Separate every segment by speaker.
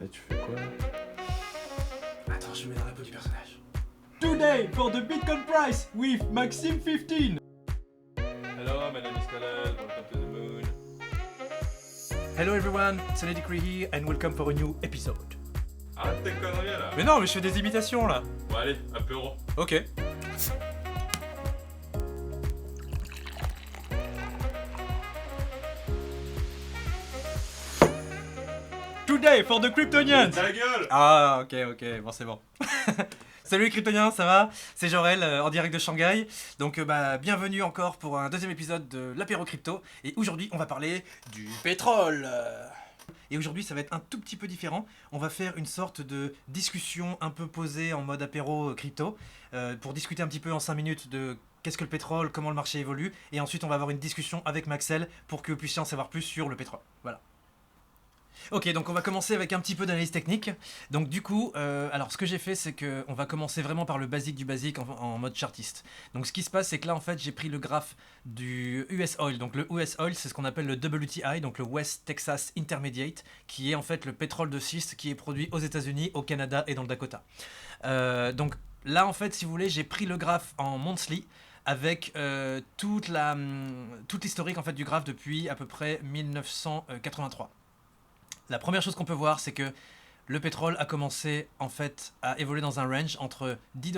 Speaker 1: Et tu fais quoi là?
Speaker 2: Attends, je me mets dans la peau du personnage.
Speaker 3: Today for the Bitcoin price with Maxime 15.
Speaker 1: Hello, my name is Kalal, welcome to the moon.
Speaker 2: Hello everyone, c'est Lady Cree here and welcome for a new episode.
Speaker 1: Arrête tes conneries là.
Speaker 2: Mais non, mais je fais des imitations là.
Speaker 1: Bon allez, apéro.
Speaker 2: Ok.
Speaker 3: Today for the Kryptonians.
Speaker 1: Ta gueule.
Speaker 2: Ah ok, bon c'est bon. Salut les Kryptoniens, ça va? C'est Jorel en direct de Shanghai. Donc bienvenue encore pour un deuxième épisode de l'apéro crypto. Et aujourd'hui on va parler du pétrole. Et aujourd'hui ça va être un tout petit peu différent. On va faire une sorte de discussion un peu posée en mode apéro crypto. Pour discuter un petit peu en 5 minutes de qu'est-ce que le pétrole, comment le marché évolue. Et ensuite on va avoir une discussion avec Maxel pour que vous puissiez en savoir plus sur le pétrole. Voilà. Ok, donc on va commencer avec un petit peu d'analyse technique. Donc du coup, alors ce que j'ai fait, c'est que on va commencer vraiment par le basique du basique en mode chartiste. Donc ce qui se passe, c'est que là en fait, j'ai pris le graphe du US Oil. Donc le US Oil, c'est ce qu'on appelle le WTI, donc le West Texas Intermediate, qui est en fait le pétrole de schiste qui est produit aux États-Unis, au Canada et dans le Dakota. Donc là en fait, si vous voulez, j'ai pris le graphe en monthly avec toute l'historique en fait du graphe depuis à peu près 1983. La première chose qu'on peut voir, c'est que le pétrole a commencé en fait à évoluer dans un range entre $10,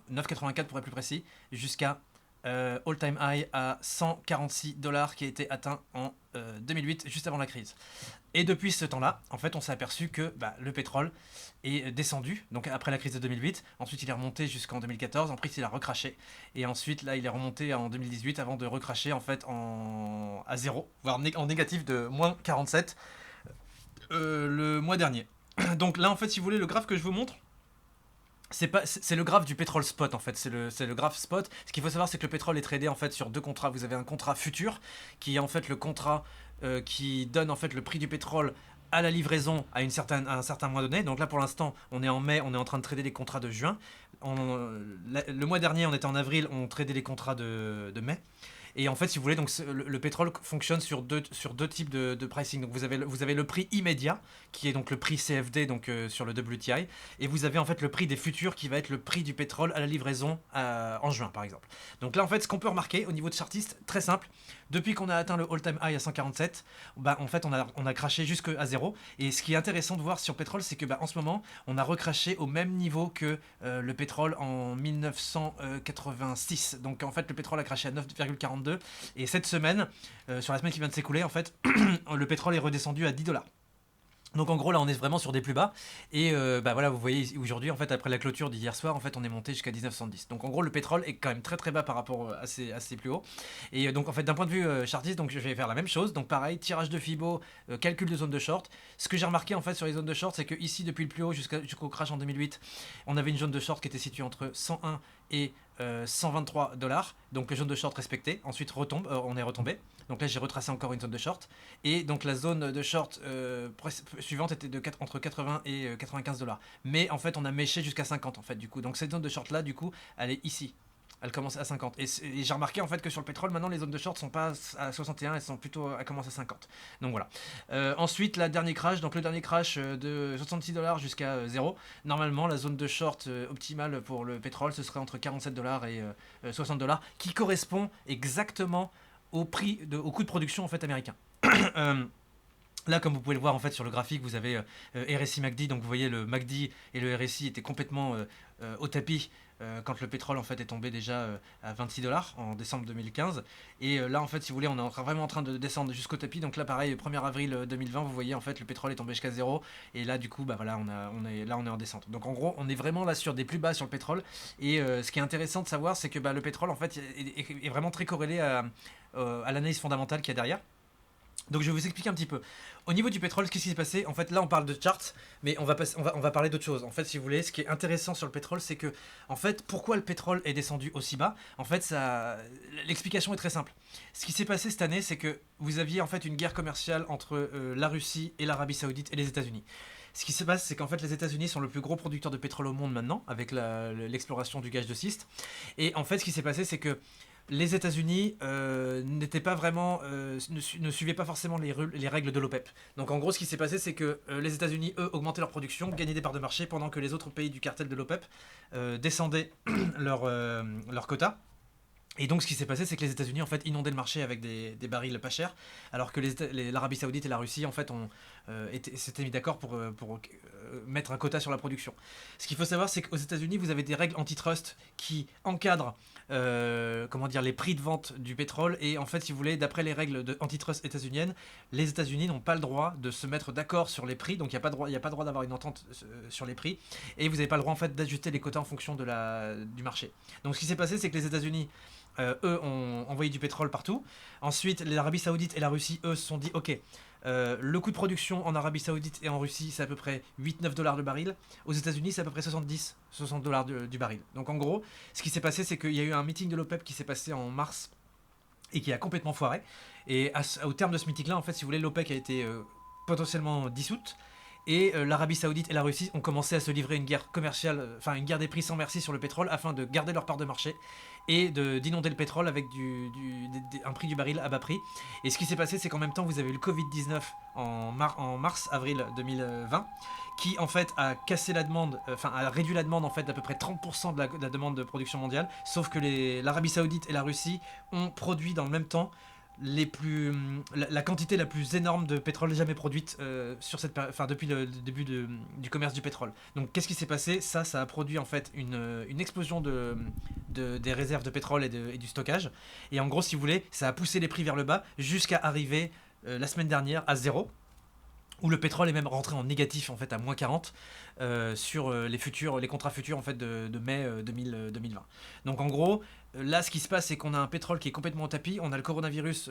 Speaker 2: 9,84 pour être plus précis, jusqu'à all-time high à $146 qui a été atteint en 2008, juste avant la crise. Et depuis ce temps-là, en fait, on s'est aperçu que le pétrole est descendu, donc après la crise de 2008, ensuite il est remonté jusqu'en 2014, ensuite il a recraché, et ensuite là il est remonté en 2018 avant de recracher en fait à zéro, voire en négatif de moins 47 le mois dernier. Donc là en fait si vous voulez le graphe que je vous montre c'est le graphe du pétrole spot en fait, c'est le graphe spot. Ce qu'il faut savoir c'est que le pétrole est tradé en fait sur deux contrats. Vous avez un contrat futur qui est en fait le contrat qui donne en fait le prix du pétrole à la livraison à un certain mois donné. Donc là pour l'instant on est en mai, on est en train de trader les contrats de juin. Le mois dernier on était en avril, on tradait les contrats de mai. Et en fait, si vous voulez, donc le pétrole fonctionne sur deux types de pricing. Donc vous avez le prix immédiat, qui est donc le prix CFD donc sur le WTI, et vous avez en fait le prix des futurs, qui va être le prix du pétrole à la livraison en juin, par exemple. Donc là, en fait, ce qu'on peut remarquer au niveau de chartiste, très simple, depuis qu'on a atteint le all-time high à 147, en fait, on a crashé jusqu'à zéro. Et ce qui est intéressant de voir sur le pétrole, c'est que en ce moment, on a recraché au même niveau que le pétrole en 1986. Donc en fait, le pétrole a crashé à 9,42. Et cette semaine, sur la semaine qui vient de s'écouler, en fait, le pétrole est redescendu à $10. Donc en gros là on est vraiment sur des plus bas et voilà vous voyez aujourd'hui en fait après la clôture d'hier soir en fait on est monté jusqu'à 19,70. Donc en gros le pétrole est quand même très très bas par rapport à ses plus hauts. Et donc en fait d'un point de vue chartiste, donc je vais faire la même chose. Donc pareil, tirage de Fibo, calcul de zone de short. Ce que j'ai remarqué en fait sur les zones de short, c'est que ici depuis le plus haut jusqu'au crash en 2008, on avait une zone de short qui était située entre 101 et $123. Donc les zones de short respectées. Ensuite on est retombé. Donc là j'ai retracé encore une zone de short. Et donc la zone de short suivante était entre 80 et $95. Mais en fait on a méché jusqu'à 50 en fait du coup. Donc cette zone de short là du coup elle est ici. Elle commence à 50. Et j'ai remarqué en fait que sur le pétrole maintenant les zones de short sont pas à 61, elles sont plutôt à commencer à 50. Donc voilà. Ensuite le dernier crash de $66 jusqu'à 0. Normalement la zone de short optimale pour le pétrole ce serait entre $47 et $60 qui correspond exactement au coût de production en fait américain. Là, comme vous pouvez le voir en fait sur le graphique, vous avez RSI MACD, donc vous voyez le MACD et le RSI étaient complètement au tapis quand le pétrole en fait est tombé déjà à $26 en décembre 2015. Et là en fait, si vous voulez, on est vraiment en train de descendre jusqu'au tapis. Donc là, pareil, 1er avril 2020, vous voyez en fait le pétrole est tombé jusqu'à 0. Et là, du coup, voilà, on est en descente. Donc en gros, on est vraiment là sur des plus bas sur le pétrole. Et ce qui est intéressant de savoir, c'est que le pétrole en fait est vraiment très corrélé à l'analyse fondamentale qu'il y a derrière. Donc je vais vous expliquer un petit peu. Au niveau du pétrole, qu'est-ce qui s'est passé? En fait, là on parle de charts, mais on va parler d'autre chose. En fait, si vous voulez, ce qui est intéressant sur le pétrole, c'est que, en fait, pourquoi le pétrole est descendu aussi bas? En fait, l'explication est très simple. Ce qui s'est passé cette année, c'est que vous aviez en fait une guerre commerciale entre la Russie et l'Arabie Saoudite et les États-Unis. Ce qui se passe, c'est qu'en fait, les États-Unis sont le plus gros producteur de pétrole au monde maintenant, avec l'exploration du gaz de schiste. Et en fait, ce qui s'est passé, c'est que les États-Unis n'étaient pas vraiment, ne suivaient pas forcément les règles de l'OPEP. Donc en gros, ce qui s'est passé, c'est que les États-Unis, eux, augmentaient leur production, gagnaient des parts de marché, pendant que les autres pays du cartel de l'OPEP descendaient leur quota. Et donc ce qui s'est passé, c'est que les États-Unis en fait inondaient le marché avec des barils pas chers, alors que l'Arabie Saoudite et la Russie en fait s'étaient mis d'accord pour mettre un quota sur la production. Ce qu'il faut savoir, c'est qu'aux États-Unis, vous avez des règles antitrust qui encadrent les prix de vente du pétrole. Et en fait, si vous voulez, d'après les règles antitrust états-uniennes, les États-Unis n'ont pas le droit de se mettre d'accord sur les prix. Donc il n'y a pas le droit d'avoir une entente sur les prix. Et vous n'avez pas le droit en fait d'ajuster les quotas en fonction du marché. Donc ce qui s'est passé, c'est que les États-Unis eux ont envoyé du pétrole partout. Ensuite, l'Arabie Saoudite et la Russie, eux, se sont dit ok, le coût de production en Arabie Saoudite et en Russie, c'est à peu près 8-9 dollars le baril. Aux États-Unis, c'est à peu près 60 dollars du baril. Donc en gros, ce qui s'est passé, c'est qu'il y a eu un meeting de l'OPEP qui s'est passé en mars et qui a complètement foiré. Et au terme de ce meeting-là, en fait, si vous voulez, l'OPEC a été potentiellement dissoute. Et l'Arabie Saoudite et la Russie ont commencé à se livrer une guerre commerciale, une guerre des prix sans merci sur le pétrole afin de garder leur part de marché et d'inonder le pétrole avec un prix du baril à bas prix. Et ce qui s'est passé, c'est qu'en même temps, vous avez eu le Covid-19 en mars-avril 2020 qui en fait a cassé la demande, a réduit la demande en fait d'à peu près 30% de la demande de production mondiale, sauf que l'Arabie Saoudite et la Russie ont produit dans le même temps la quantité la plus énorme de pétrole jamais produite depuis le début du commerce du pétrole. Donc qu'est-ce qui s'est passé ? Ça a produit en fait une explosion des réserves de pétrole et du stockage. Et en gros, si vous voulez, ça a poussé les prix vers le bas jusqu'à arriver la semaine dernière à zéro, où le pétrole est même rentré en négatif en fait à moins 40 sur les contrats futurs en fait de mai 2020. Donc en gros, là ce qui se passe, c'est qu'on a un pétrole qui est complètement au tapis, on a le coronavirus,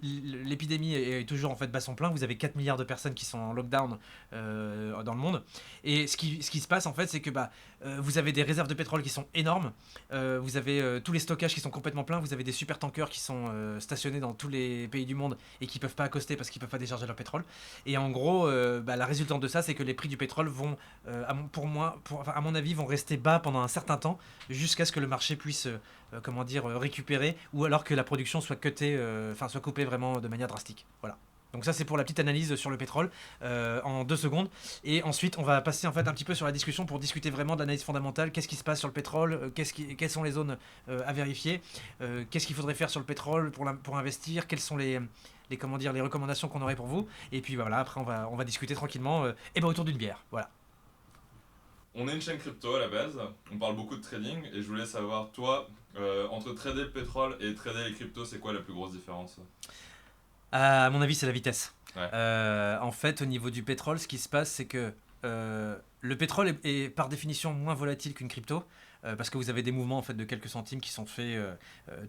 Speaker 2: l'épidémie est toujours en fait bat son plein, vous avez 4 milliards de personnes qui sont en lockdown dans le monde, et ce qui se passe en fait, c'est que vous avez des réserves de pétrole qui sont énormes, vous avez tous les stockages qui sont complètement pleins, vous avez des super tankers qui sont stationnés dans tous les pays du monde et qui peuvent pas accoster parce qu'ils peuvent pas décharger leur pétrole. Et en gros, la résultante de ça, c'est que les prix du pétrole vont, à mon avis, vont rester bas pendant un certain temps jusqu'à ce que le marché puisse récupérer, ou alors que la production soit soit coupée vraiment de manière drastique. Voilà. Donc ça, c'est pour la petite analyse sur le pétrole en 2 secondes. Et ensuite, on va passer en fait un petit peu sur la discussion pour discuter vraiment de l'analyse fondamentale. Qu'est-ce qui se passe sur le pétrole, quelles sont les zones à vérifier, qu'est-ce qu'il faudrait faire sur le pétrole pour investir, quelles sont les recommandations qu'on aurait pour vous. Et puis voilà, après on va discuter tranquillement autour d'une bière. Voilà.
Speaker 1: On est une chaîne crypto à la base, on parle beaucoup de trading et je voulais savoir, toi, entre trader le pétrole et trader les cryptos, c'est quoi la plus grosse différence ?
Speaker 2: À mon avis, c'est la vitesse.
Speaker 1: Ouais.
Speaker 2: En fait, au niveau du pétrole, ce qui se passe, c'est que le pétrole est par définition moins volatile qu'une crypto. Parce que vous avez des mouvements en fait de quelques centimes qui sont faits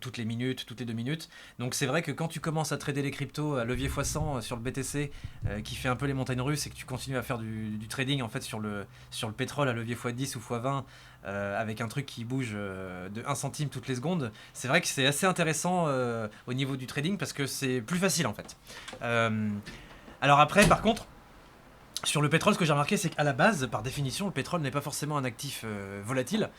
Speaker 2: toutes les minutes, toutes les 2 minutes. Donc c'est vrai que quand tu commences à trader les cryptos à levier x100 sur le BTC, qui fait un peu les montagnes russes, et que tu continues à faire du trading en fait sur le pétrole à levier x10 ou x20, avec un truc qui bouge de 1 centime toutes les secondes, c'est vrai que c'est assez intéressant au niveau du trading parce que c'est plus facile en fait. Alors après, par contre, sur le pétrole, ce que j'ai remarqué, c'est qu'à la base, par définition, le pétrole n'est pas forcément un actif volatile.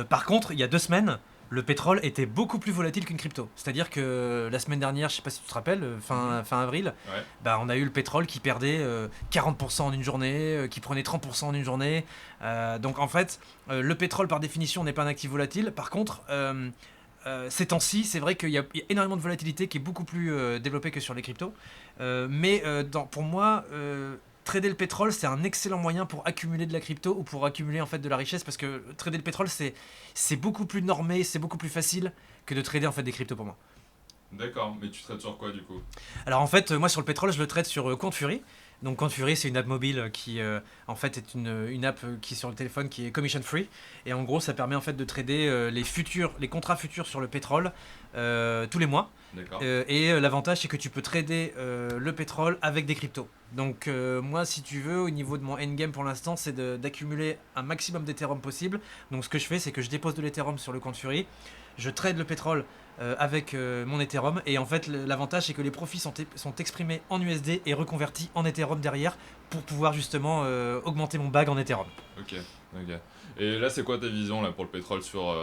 Speaker 2: Par contre, il y a 2 semaines, le pétrole était beaucoup plus volatile qu'une crypto. C'est-à-dire que la semaine dernière, je sais pas si tu te rappelles, fin avril,
Speaker 1: Ouais.
Speaker 2: on a eu le pétrole qui perdait 40% en une journée, qui prenait 30% en une journée. Donc en fait, le pétrole par définition n'est pas un actif volatile. Par contre, ces temps-ci, c'est vrai qu'il y a énormément de volatilité qui est beaucoup plus développée que sur les cryptos. Pour moi, trader le pétrole, c'est un excellent moyen pour accumuler de la crypto ou pour accumuler en fait de la richesse, parce que trader le pétrole, c'est beaucoup plus normé, c'est beaucoup plus facile que de trader en fait des cryptos pour moi.
Speaker 1: D'accord, mais tu traites sur quoi du coup ?
Speaker 2: Alors en fait, moi sur le pétrole, je le traite sur Quantfury. Donc Quantfury, c'est une app mobile qui en fait est une app qui est sur le téléphone, qui est commission free, et en gros ça permet en fait de trader les contrats futurs sur le pétrole tous les mois.
Speaker 1: D'accord.
Speaker 2: L'avantage, c'est que tu peux trader le pétrole avec des cryptos. Donc moi, si tu veux, au niveau de mon endgame pour l'instant, c'est d'accumuler un maximum d'Ethereum possible. Donc ce que je fais, c'est que je dépose de l'Ethereum sur le Quantfury, je trade le pétrole avec mon Ethereum, et en fait l'avantage c'est que les profits sont exprimés en USD et reconvertis en Ethereum derrière pour pouvoir justement augmenter mon bag en Ethereum.
Speaker 1: Ok. Et là, c'est quoi ta vision là, pour le pétrole sur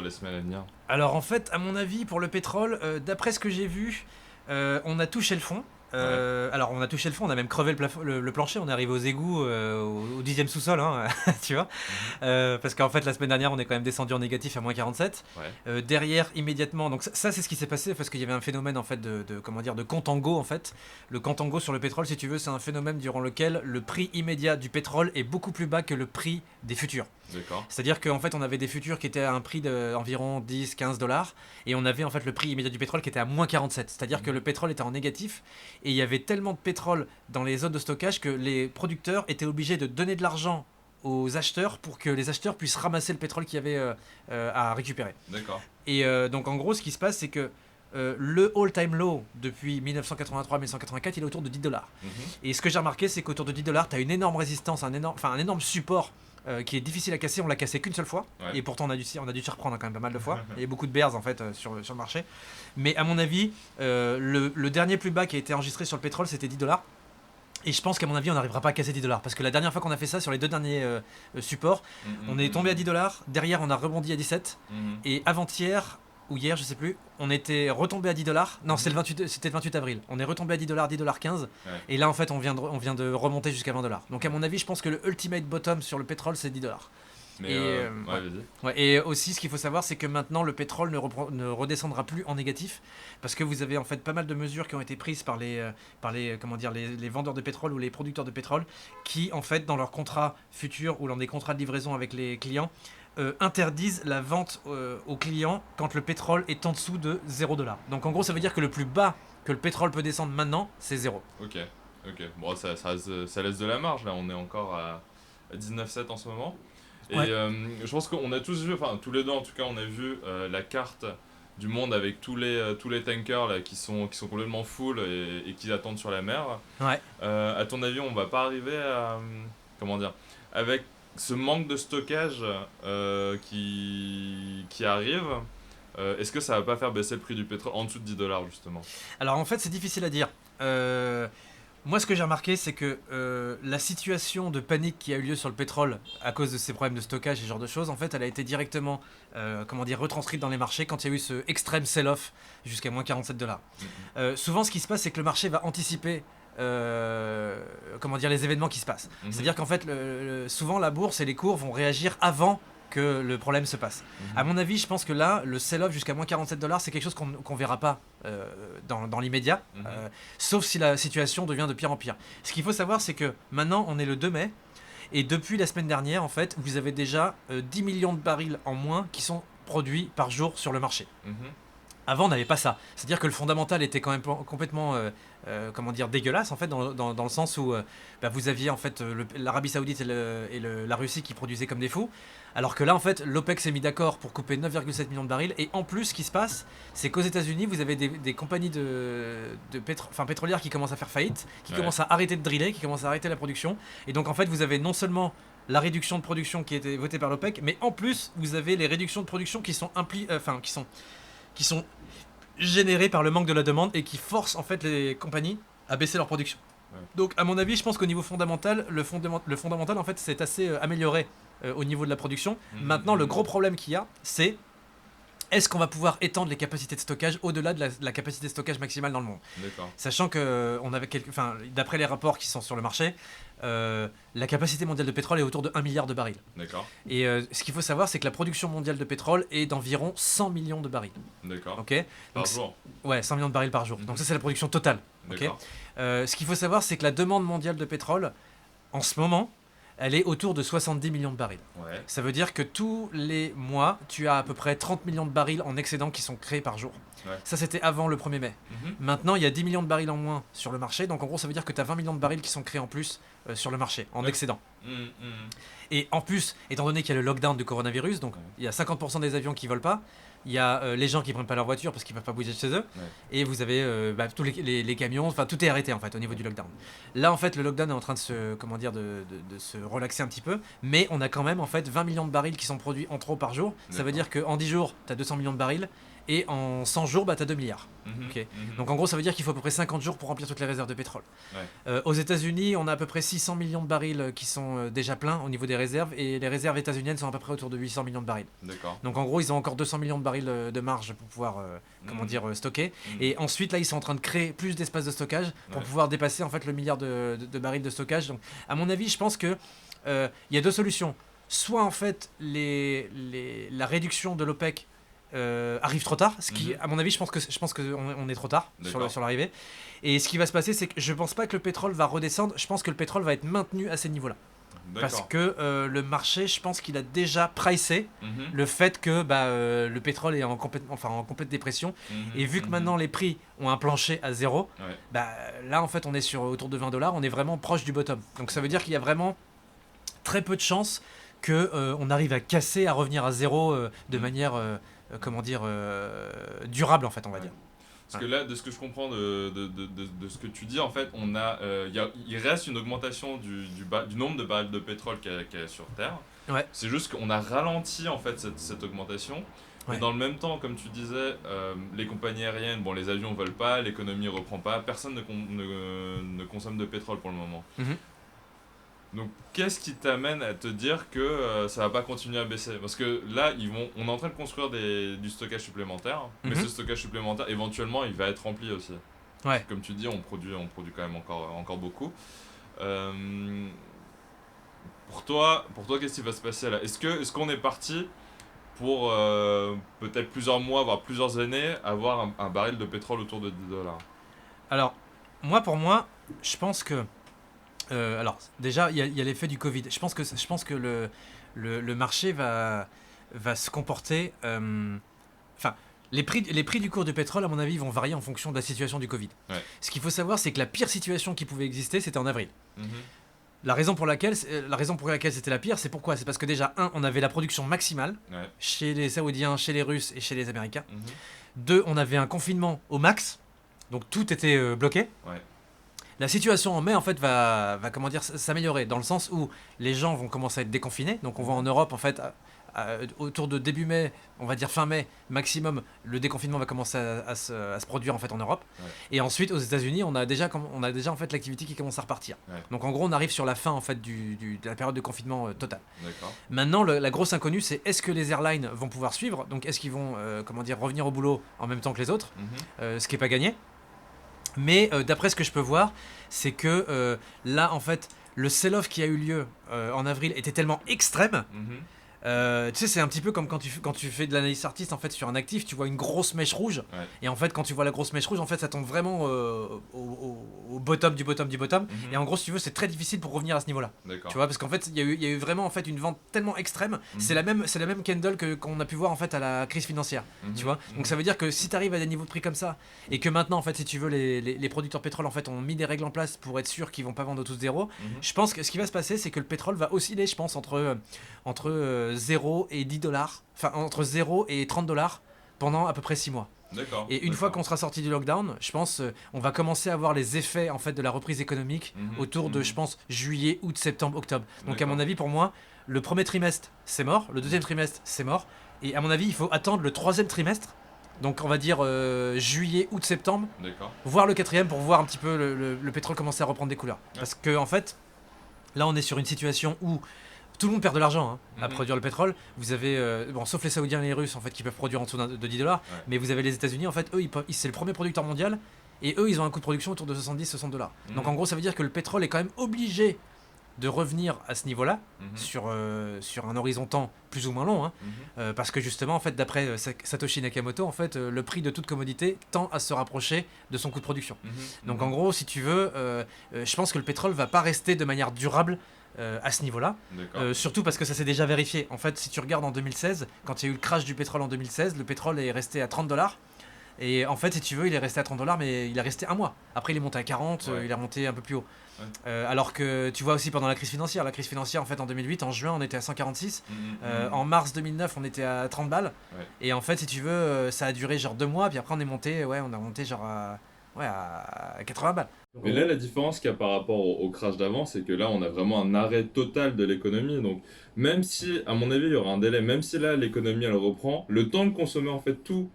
Speaker 1: les semaines à venir?
Speaker 2: Alors en fait, à mon avis, pour le pétrole, d'après ce que j'ai vu, on a touché le fond. Alors on a touché le fond, on a même crevé le plancher, on est arrivé aux égouts au 10e sous-sol, hein, tu vois. Parce qu'en fait la semaine dernière on est quand même descendu en négatif à moins 47.
Speaker 1: Ouais.
Speaker 2: Derrière immédiatement, donc ça c'est ce qui s'est passé parce qu'il y avait un phénomène en fait de contango en fait. Le contango sur le pétrole, si tu veux, c'est un phénomène durant lequel le prix immédiat du pétrole est beaucoup plus bas que le prix des futurs.
Speaker 1: D'accord.
Speaker 2: C'est-à-dire qu'en fait on avait des futurs qui étaient à un prix d'environ 10-15 dollars et on avait en fait le prix immédiat du pétrole qui était à moins 47. C'est-à-dire que le pétrole était en négatif et il y avait tellement de pétrole dans les zones de stockage que les producteurs étaient obligés de donner de l'argent aux acheteurs pour que les acheteurs puissent ramasser le pétrole qu'il y avait à récupérer.
Speaker 1: D'accord.
Speaker 2: Et donc en gros ce qui se passe c'est que le all-time low depuis 1983-1984 il est autour de 10 dollars. Et ce que j'ai remarqué c'est qu'autour de 10 dollars tu as une énorme résistance, un énorme support qui est difficile à casser. On l'a cassé qu'une seule fois,
Speaker 1: Ouais.
Speaker 2: et pourtant on a dû s'y reprendre quand même pas mal de fois. Il y a beaucoup de bears en fait sur le marché. Mais à mon avis, le dernier plus bas qui a été enregistré sur le pétrole c'était 10 dollars. Et je pense qu'à mon avis on n'arrivera pas à casser 10 dollars parce que la dernière fois qu'on a fait ça sur les deux derniers supports, on est tombé à 10 dollars. Derrière on a rebondi à 17 et avant-hier ou hier, je sais plus, on était retombé à 10 dollars. Non, c'était le 28 avril. On est retombé à 10 dollars, 10 dollars 15.
Speaker 1: Ouais.
Speaker 2: Et là, en fait, on vient de remonter jusqu'à 20 dollars. Donc, à mon avis, je pense que le ultimate bottom sur le pétrole, c'est 10 dollars.
Speaker 1: Mais
Speaker 2: Et,
Speaker 1: ouais,
Speaker 2: ouais.
Speaker 1: vas-y.
Speaker 2: Ouais, et aussi, ce qu'il faut savoir, c'est que maintenant, le pétrole ne redescendra plus en négatif. Parce que vous avez en fait pas mal de mesures qui ont été prises par les vendeurs de pétrole ou les producteurs de pétrole qui, en fait, dans leurs contrats futurs ou dans des contrats de livraison avec les clients, interdisent la vente aux clients quand le pétrole est en dessous de 0 $. Donc en gros ça veut dire que le plus bas que le pétrole peut descendre maintenant c'est 0.
Speaker 1: Ok. Bon, ça laisse de la marge là, on est encore à 19,7 en ce moment. Et
Speaker 2: Ouais.
Speaker 1: je pense qu'on a tous vu, enfin tous les deux en tout cas, on a vu la carte du monde avec tous les tankers là, qui sont complètement full et qui attendent sur la mer.
Speaker 2: Ouais.
Speaker 1: À ton avis, on va pas arriver à. Comment dire, avec ce manque de stockage qui arrive, est-ce que ça va pas faire baisser le prix du pétrole en dessous de 10 dollars justement?
Speaker 2: Alors en fait c'est difficile à dire. Moi ce que j'ai remarqué c'est que la situation de panique qui a eu lieu sur le pétrole à cause de ces problèmes de stockage et ce genre de choses, en fait elle a été directement retranscrite dans les marchés quand il y a eu ce extrême sell-off jusqu'à moins 47 dollars. Souvent ce qui se passe c'est que le marché va anticiper les événements qui se passent. C'est-à-dire qu'en fait souvent la bourse et les cours vont réagir avant que le problème se passe. À mon avis, je pense que là, le sell-off jusqu'à moins 47 dollars, c'est quelque chose qu'on verra pas dans l'immédiat, sauf si la situation devient de pire en pire. Ce qu'il faut savoir, c'est que maintenant, on est le 2 mai, et depuis la semaine dernière, en fait, vous avez déjà 10 millions de barils en moins qui sont produits par jour sur le marché. Avant, on n'avait pas ça. C'est-à-dire que le fondamental était quand même complètement dégueulasse, en fait, dans le sens où vous aviez en fait l'Arabie Saoudite et la Russie qui produisaient comme des fous. Alors que là, en fait, l'OPEC s'est mis d'accord pour couper 9,7 millions de barils. Et en plus, ce qui se passe, c'est qu'aux États-Unis, vous avez des compagnies pétrolières qui commencent à faire faillite, qui commencent à arrêter de driller, qui commencent à arrêter la production. Et donc, en fait, vous avez non seulement la réduction de production qui a été votée par l'OPEC, mais en plus, vous avez les réductions de production qui sont générées par le manque de la demande et qui forcent en fait les compagnies à baisser leur production.
Speaker 1: Ouais.
Speaker 2: Donc, à mon avis, je pense qu'au niveau fondamental, le fondamental, en fait, c'est assez amélioré au niveau de la production. Maintenant, le gros problème qu'il y a, c'est est-ce qu'on va pouvoir étendre les capacités de stockage au-delà de la capacité de stockage maximale dans le monde.
Speaker 1: D'accord.
Speaker 2: Sachant que d'après les rapports qui sont sur le marché, la capacité mondiale de pétrole est autour de 1 milliard de barils.
Speaker 1: D'accord.
Speaker 2: Et ce qu'il faut savoir, c'est que la production mondiale de pétrole est d'environ 100 millions de barils.
Speaker 1: D'accord.
Speaker 2: Ok.
Speaker 1: Par
Speaker 2: Donc,
Speaker 1: jour.
Speaker 2: Ouais, 100 millions de barils par jour. Donc ça, c'est la production totale. Ok.
Speaker 1: D'accord.
Speaker 2: Ce qu'il faut savoir, c'est que la demande mondiale de pétrole, en ce moment, elle est autour de 70 millions de barils.
Speaker 1: Ouais.
Speaker 2: Ça veut dire que tous les mois, tu as à peu près 30 millions de barils en excédent qui sont créés par jour.
Speaker 1: Ouais.
Speaker 2: Ça, c'était avant le 1er mai. Maintenant, il y a 10 millions de barils en moins sur le marché. Donc, en gros, ça veut dire que tu as 20 millions de barils qui sont créés en plus sur le marché, en excédent. Et en plus, étant donné qu'il y a le lockdown du coronavirus, donc il y a 50% des avions qui volent pas, il y a les gens qui prennent pas leur voiture parce qu'ils peuvent pas bouger de chez eux, et vous avez tous les camions, enfin tout est arrêté en fait au niveau du lockdown. Là en fait le lockdown est en train de se, comment dire, de se relaxer un petit peu, mais on a quand même en fait 20 millions de barils qui sont produits en trop par jour. Ça veut dire qu'en 10 jours, tu as 200 millions de barils, et en 100 jours, tu as 2 milliards. Ok. Donc en gros, ça veut dire qu'il faut à peu près 50 jours pour remplir toutes les réserves de pétrole. Aux États-Unis, on a à peu près 600 millions de barils qui sont déjà pleins au niveau des réserves, et les réserves états-uniennes sont à peu près autour de 800 millions de barils.
Speaker 1: D'accord.
Speaker 2: Donc en gros, ils ont encore 200 millions de barils de marge pour pouvoir stocker. Et ensuite, là, ils sont en train de créer plus d'espace de stockage pour pouvoir dépasser en fait le milliard de barils de stockage. Donc à mon avis, je pense que il y a deux solutions. Soit en fait la réduction de l'OPEC arrive trop tard, ce qui, à mon avis, je pense que on est trop tard sur l'arrivée. Et ce qui va se passer, c'est que je pense pas que le pétrole va redescendre. Je pense que le pétrole va être maintenu à ces niveaux-là. Parce que le marché, je pense qu'il a déjà pricé le fait que le pétrole est en complète dépression. Et vu que maintenant les prix ont un plancher à 0, là en fait on est autour de $20, on est vraiment proche du bottom. Donc ça veut dire qu'il y a vraiment très peu de chances qu'on arrive à casser, à revenir à 0 de manière durable en fait, on va dire.
Speaker 1: Parce que là, de ce que je comprends de ce que tu dis, en fait, il reste une augmentation du nombre de barils de pétrole qu'il y a sur Terre. C'est juste qu'on a ralenti en fait cette augmentation. Et dans le même temps, comme tu disais, les compagnies aériennes, les avions ne volent pas, l'économie ne reprend pas, personne ne consomme de pétrole pour le moment. Donc, qu'est-ce qui t'amène à te dire que ça va pas continuer à baisser? Parce que là, on est en train de construire du stockage supplémentaire, mais ce stockage supplémentaire, éventuellement, il va être rempli aussi. Comme tu dis, on produit quand même encore beaucoup. Pour toi, qu'est-ce qui va se passer là? Est-ce qu'on est parti pour peut-être plusieurs mois, voire plusieurs années, avoir un baril de pétrole autour de $10?
Speaker 2: Alors, pour moi, je pense que alors déjà il y a l'effet du Covid. Je pense que le marché va se comporter. Les prix du cours du pétrole, à mon avis, vont varier en fonction de la situation du Covid. Ce qu'il faut savoir, c'est que la pire situation qui pouvait exister, c'était en avril. La raison pour laquelle c'était la pire, c'est pourquoi? C'est parce que déjà, on avait la production maximale chez les Saoudiens, chez les Russes et chez les Américains. 2, on avait un confinement au max, donc tout était bloqué. La situation en mai en fait va s'améliorer dans le sens où les gens vont commencer à être déconfinés. Donc on voit en Europe en fait autour de début mai, on va dire fin mai maximum, le déconfinement va commencer à se produire en fait en Europe. Et ensuite aux États-Unis, on a déjà en fait l'activité qui commence à repartir. Donc en gros, on arrive sur la fin en fait de la période de confinement total. Maintenant, la grosse inconnue, c'est est-ce que les airlines vont pouvoir suivre? Donc est-ce qu'ils vont revenir au boulot en même temps que les autres? Ce qui est pas gagné. Mais d'après ce que je peux voir, c'est que là, en fait, le sell-off qui a eu lieu en avril était tellement extrême. Tu sais, c'est un petit peu comme quand tu fais de l'analyse artiste en fait sur un actif, tu vois une grosse mèche rouge, et en fait quand tu vois la grosse mèche rouge, en fait ça tombe vraiment au bottom du bottom du bottom, et en gros si tu veux c'est très difficile pour revenir à ce niveau-là. Tu vois, parce qu'en fait il y a eu vraiment en fait une vente tellement extrême, c'est la même candle qu'on a pu voir en fait à la crise financière, tu vois. Donc ça veut dire que si tu arrives à des niveaux de prix comme ça, et que maintenant en fait si tu veux les producteurs pétrole en fait ont mis des règles en place pour être sûr qu'ils vont pas vendre tous zéro, je pense que ce qui va se passer c'est que le pétrole va osciller, je pense, entre 0 et $10, enfin entre 0 et $30 pendant à peu près 6 mois. Et une fois qu'on sera sorti du lockdown, je pense on va commencer à voir les effets en fait de la reprise économique autour de, je pense, juillet, août, septembre, octobre. Donc à mon avis, pour moi, le premier trimestre c'est mort, le deuxième trimestre c'est mort, et à mon avis il faut attendre le troisième trimestre, donc on va dire juillet, août, septembre, voire le quatrième, pour voir un petit peu le pétrole commencer à reprendre des couleurs. Parce que en fait là on est sur une situation où tout le monde perd de l'argent à produire le pétrole. Vous avez, sauf les Saoudiens et les Russes en fait, qui peuvent produire en dessous de $10, mais vous avez les États-Unis en fait, eux c'est le premier producteur mondial, et eux ils ont un coût de production autour de $70-60. Donc en gros ça veut dire que le pétrole est quand même obligé de revenir à ce niveau-là sur un horizon temps plus ou moins long, parce que justement en fait d'après Satoshi Nakamoto en fait le prix de toute commodité tend à se rapprocher de son coût de production. Donc en gros si tu veux, je pense que le pétrole va pas rester de manière durable à ce niveau-là, surtout parce que ça s'est déjà vérifié. En fait, si tu regardes en 2016, quand il y a eu le crash du pétrole en 2016, le pétrole est resté à $30. Et en fait, si tu veux, il est resté à 30$, mais il est resté un mois. Après, il est monté à 40,
Speaker 1: Ouais.
Speaker 2: il est remonté un peu plus haut.
Speaker 1: Ouais.
Speaker 2: Alors que tu vois aussi pendant la crise financière, en fait, en 2008, en juin, on était à 146. En mars 2009, on était à 30 balles.
Speaker 1: Ouais.
Speaker 2: Et en fait, si tu veux, ça a duré genre 2 mois, puis après, on a monté genre à 80 balles.
Speaker 1: Mais là, la différence qu'il y a par rapport au crash d'avant, c'est que là, on a vraiment un arrêt total de l'économie. Donc, même si, à mon avis, il y aura un délai, même si là, l'économie, elle reprend, le temps de consommer, en fait, tout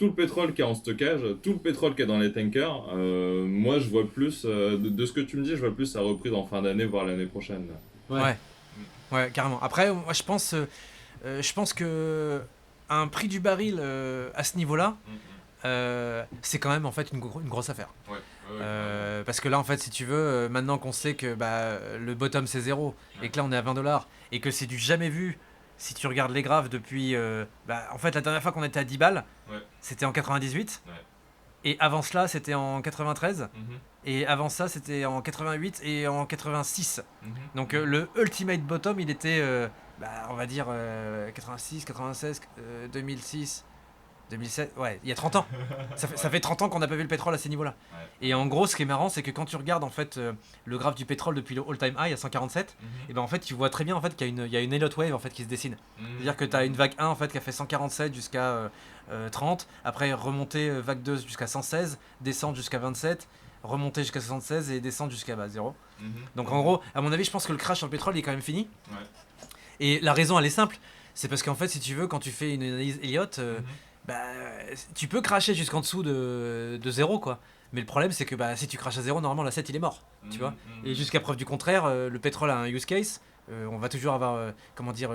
Speaker 1: le pétrole qu'il y a en stockage, tout le pétrole qu'il y a dans les tankers, moi, je vois plus, de ce que tu me dis, je vois plus sa reprise en fin d'année, voire l'année prochaine.
Speaker 2: Ouais, carrément. Après, moi, je pense que un prix du baril à ce niveau-là, c'est quand même en fait une grosse affaire.
Speaker 1: Ouais.
Speaker 2: Parce que là, en fait, si tu veux, maintenant qu'on sait que le bottom c'est 0 et que là on est à 20$ et que c'est du jamais vu, si tu regardes les graphes depuis. En fait, la dernière fois qu'on était à 10 balles, c'était en 98.
Speaker 1: Ouais.
Speaker 2: Et avant cela, c'était en 93.
Speaker 1: Mhm.
Speaker 2: Et avant ça, c'était en 88 et en 86.
Speaker 1: Mhm.
Speaker 2: Donc le ultimate bottom, il était, on va dire, 86, 96, 2006. 2007, ouais, il y a 30 ans. Ça fait 30 ans qu'on n'a pas vu le pétrole à ces niveaux-là.
Speaker 1: Ouais.
Speaker 2: Et en gros, ce qui est marrant, c'est que quand tu regardes en fait le graphe du pétrole depuis le all-time high à 147, et ben en fait, tu vois très bien en fait qu'il y a une Elliott wave en fait qui se dessine. C'est-à-dire que tu as une vague 1 en fait qui a fait 147 jusqu'à 30, après remonter vague 2 jusqu'à 116, descendre jusqu'à 27, remonter jusqu'à 76 et descendre jusqu'à 0. Donc en gros, à mon avis, je pense que le crash sur le pétrole est quand même fini.
Speaker 1: Ouais.
Speaker 2: Et la raison, elle est simple. C'est parce qu'en fait, si tu veux, quand tu fais une analyse Elliott, tu peux cracher jusqu'en dessous de 0, quoi. Mais le problème, c'est que si tu craches à 0, normalement, l'asset, il est mort. Tu vois. Et jusqu'à preuve du contraire, le pétrole a un use case. On va toujours avoir,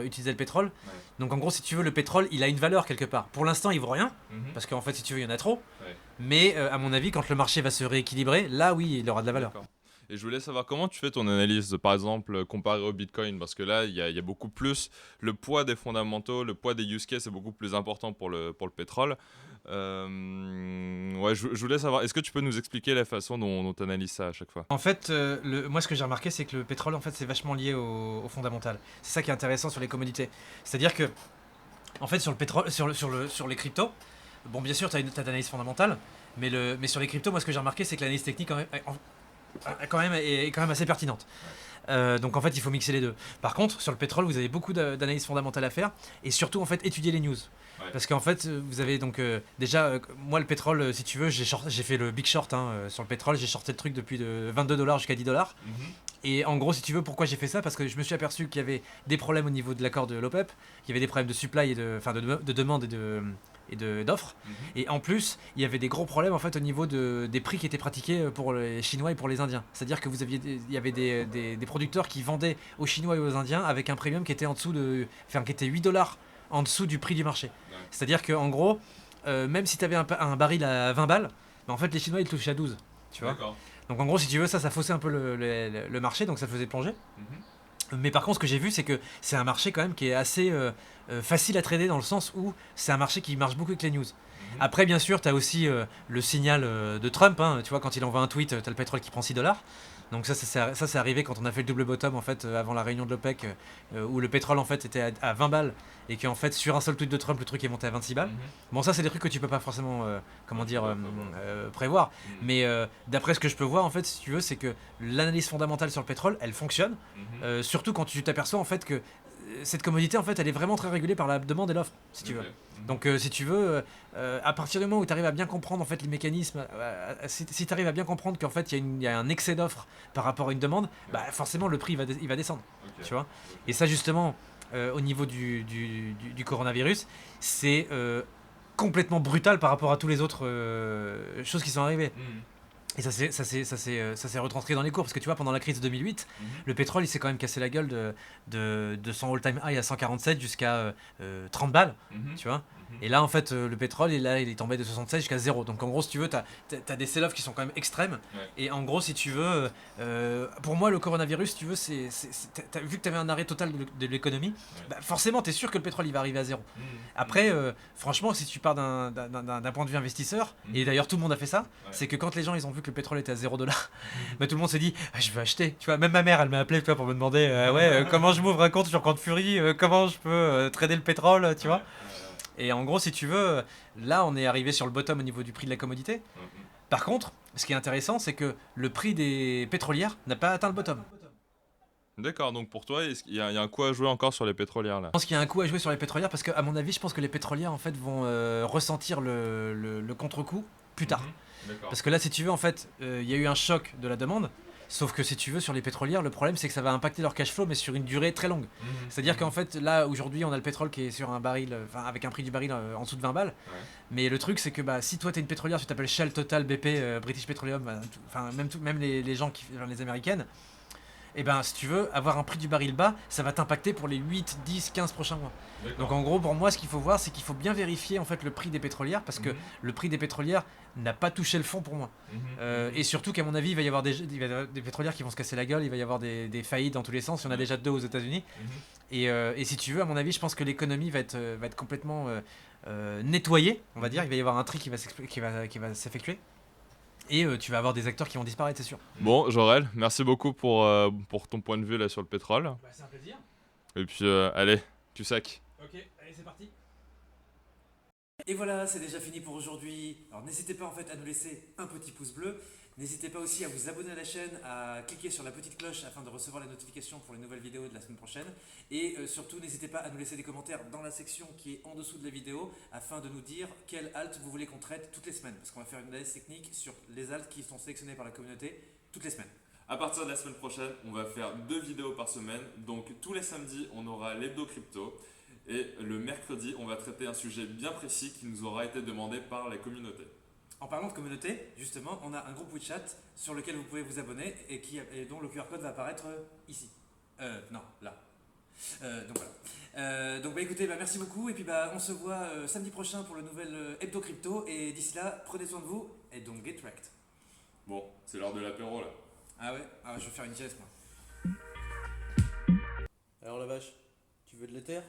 Speaker 2: utiliser le pétrole.
Speaker 1: Ouais.
Speaker 2: Donc en gros, si tu veux, le pétrole, il a une valeur quelque part. Pour l'instant, il vaut rien. Parce qu'en fait, si tu veux, il y en a trop.
Speaker 1: Ouais.
Speaker 2: Mais à mon avis, quand le marché va se rééquilibrer, là, oui, il aura de la valeur.
Speaker 1: D'accord. Et je voulais savoir comment tu fais ton analyse, par exemple, comparé au Bitcoin, parce que là, il y a beaucoup plus le poids des fondamentaux, le poids des use cases est beaucoup plus important pour le pétrole. Je voulais savoir, est-ce que tu peux nous expliquer la façon dont tu analyses ça à chaque fois?
Speaker 2: En fait, moi ce que j'ai remarqué, c'est que le pétrole, en fait, c'est vachement lié au fondamental. C'est ça qui est intéressant sur les commodités. C'est-à-dire que, en fait, sur le pétrole, sur les cryptos, bon, bien sûr, tu as de l'analyse fondamentale, mais sur les cryptos, moi ce que j'ai remarqué, c'est que l'analyse technique est quand même assez pertinente. Donc en fait, il faut mixer les deux. Par contre, sur le pétrole, vous avez beaucoup d'analyses fondamentales à faire et surtout en fait étudier les news.
Speaker 1: Ouais.
Speaker 2: Parce qu'en fait, vous avez donc moi le pétrole, si tu veux, j'ai fait le big short sur le pétrole, j'ai shorté le truc depuis de $22 jusqu'à $10. Et en gros, si tu veux, pourquoi j'ai fait ça? Parce que je me suis aperçu qu'il y avait des problèmes au niveau de l'accord de l'OPEP, qu'il y avait des problèmes de supply et de demande et d'offres. Et en plus, il y avait des gros problèmes en fait au niveau des prix qui étaient pratiqués pour les Chinois et pour les Indiens. C'est-à-dire que il y avait des producteurs qui vendaient aux Chinois et aux Indiens avec un premium qui était en dessous qui était $8 en dessous du prix du marché. Ouais. C'est-à-dire que en gros, même si tu avais un baril à 20 balles, en fait les Chinois ils le touchaient à 12. Tu vois. Donc en gros, si tu veux, ça faussait un peu le marché, donc ça faisait plonger. Mais par contre, ce que j'ai vu, c'est que c'est un marché quand même qui est assez facile à trader dans le sens où c'est un marché qui marche beaucoup avec les news. Après, bien sûr, tu as aussi le signal de Trump. Tu vois, quand il envoie un tweet, tu as le pétrole qui prend $6. Donc ça c'est arrivé quand on a fait le double bottom en fait avant la réunion de l'OPEC où le pétrole en fait était à 20 balles et qu'en fait sur un seul tweet de Trump le truc est monté à 26 balles. Bon, ça c'est des trucs que tu peux pas forcément prévoir. Mais d'après ce que je peux voir en fait, si tu veux, c'est que l'analyse fondamentale sur le pétrole elle fonctionne. Surtout quand tu t'aperçois en fait que cette commodité en fait elle est vraiment très régulée par la demande et l'offre, si tu veux. Donc si tu veux, à partir du moment où tu arrives à bien comprendre en fait les mécanismes, si tu arrives à bien comprendre qu'en fait il y a un excès d'offre par rapport à une demande, forcément le prix il va descendre. Tu vois. Et ça justement au niveau du coronavirus, c'est complètement brutal par rapport à tous les autres choses qui sont arrivées. Et ça s'est retranscrit dans les cours parce que tu vois pendant la crise de 2008 le pétrole il s'est quand même cassé la gueule de son all time high à 147 jusqu'à 30 balles, tu vois. Et là en fait le pétrole il est tombé de 67 jusqu'à 0. Donc en gros si tu veux t'as des sell-off qui sont quand même extrêmes. Et en gros si tu veux pour moi le coronavirus si tu veux vu que t'avais un arrêt total de l'économie, forcément t'es sûr que le pétrole il va arriver à 0. Après franchement si tu pars d'un point de vue investisseur, et d'ailleurs tout le monde a fait ça, c'est que quand les gens ils ont vu que le pétrole était à $0, tout le monde s'est dit je vais acheter. Tu vois, même ma mère elle m'a appelé pour me demander comment je m'ouvre un compte sur Compte Fury, comment je peux trader le pétrole, tu vois. Et en gros, si tu veux, là, on est arrivé sur le bottom au niveau du prix de la commodité. Par contre, ce qui est intéressant, c'est que le prix des pétrolières n'a pas atteint le bottom.
Speaker 1: D'accord, donc pour toi, il y a un coup à jouer encore sur les pétrolières là.
Speaker 2: Je pense qu'il y a un coup à jouer sur les pétrolières parce qu'à mon avis, je pense que les pétrolières en fait vont ressentir le contre-coup plus tard.
Speaker 1: D'accord.
Speaker 2: Parce que là, si tu veux, en fait, il y a eu un choc de la demande. Sauf que si tu veux, sur les pétrolières, le problème c'est que ça va impacter leur cash flow, mais sur une durée très longue. C'est-à-dire qu'en fait, là, aujourd'hui, on a le pétrole qui est sur un baril, avec un prix du baril en dessous de 20 balles.
Speaker 1: Ouais.
Speaker 2: Mais le truc, c'est que si toi, t'es une pétrolière, tu t'appelles Shell, Total, BP, British Petroleum, même les gens, les américaines, et si tu veux, avoir un prix du baril bas, ça va t'impacter pour les 8, 10, 15 prochains mois. Donc en gros, pour moi, ce qu'il faut voir, c'est qu'il faut bien vérifier en fait le prix des pétrolières, parce que le prix des pétrolières n'a pas touché le fond pour moi. Et surtout qu'à mon avis, il va y avoir des pétrolières qui vont se casser la gueule, il va y avoir des faillites dans tous les sens, il y en a déjà 2 aux États-Unis. Et si tu veux, à mon avis, je pense que l'économie va être complètement nettoyée, on va dire. Il va y avoir un tri qui va s'effectuer. Et tu vas avoir des acteurs qui vont disparaître, c'est sûr.
Speaker 1: Bon, Jorel, merci beaucoup pour ton point de vue là sur le pétrole.
Speaker 2: C'est un plaisir.
Speaker 1: Et puis, allez, tu sac.
Speaker 2: Ok, allez, c'est parti. Et voilà, c'est déjà fini pour aujourd'hui. Alors n'hésitez pas en fait à nous laisser un petit pouce bleu. N'hésitez pas aussi à vous abonner à la chaîne, à cliquer sur la petite cloche afin de recevoir les notifications pour les nouvelles vidéos de la semaine prochaine. Et surtout, n'hésitez pas à nous laisser des commentaires dans la section qui est en dessous de la vidéo afin de nous dire quelle halte vous voulez qu'on traite toutes les semaines. Parce qu'on va faire une analyse technique sur les haltes qui sont sélectionnées par la communauté toutes les semaines.
Speaker 1: À partir de la semaine prochaine, on va faire 2 vidéos par semaine. Donc tous les samedis, on aura l'hebdo crypto. Et le mercredi, on va traiter un sujet bien précis qui nous aura été demandé par la communauté.
Speaker 2: En parlant de communauté, justement, on a un groupe WeChat sur lequel vous pouvez vous abonner et dont le QR code va apparaître ici. Non, là. Donc voilà. Donc écoutez, merci beaucoup et puis on se voit samedi prochain pour le nouvel hebdo crypto et d'ici là, prenez soin de vous et don't get wrecked.
Speaker 1: Bon, c'est l'heure de l'apéro là.
Speaker 2: Ah ouais? Je vais faire une sieste moi. Alors la vache, tu veux de l'éther?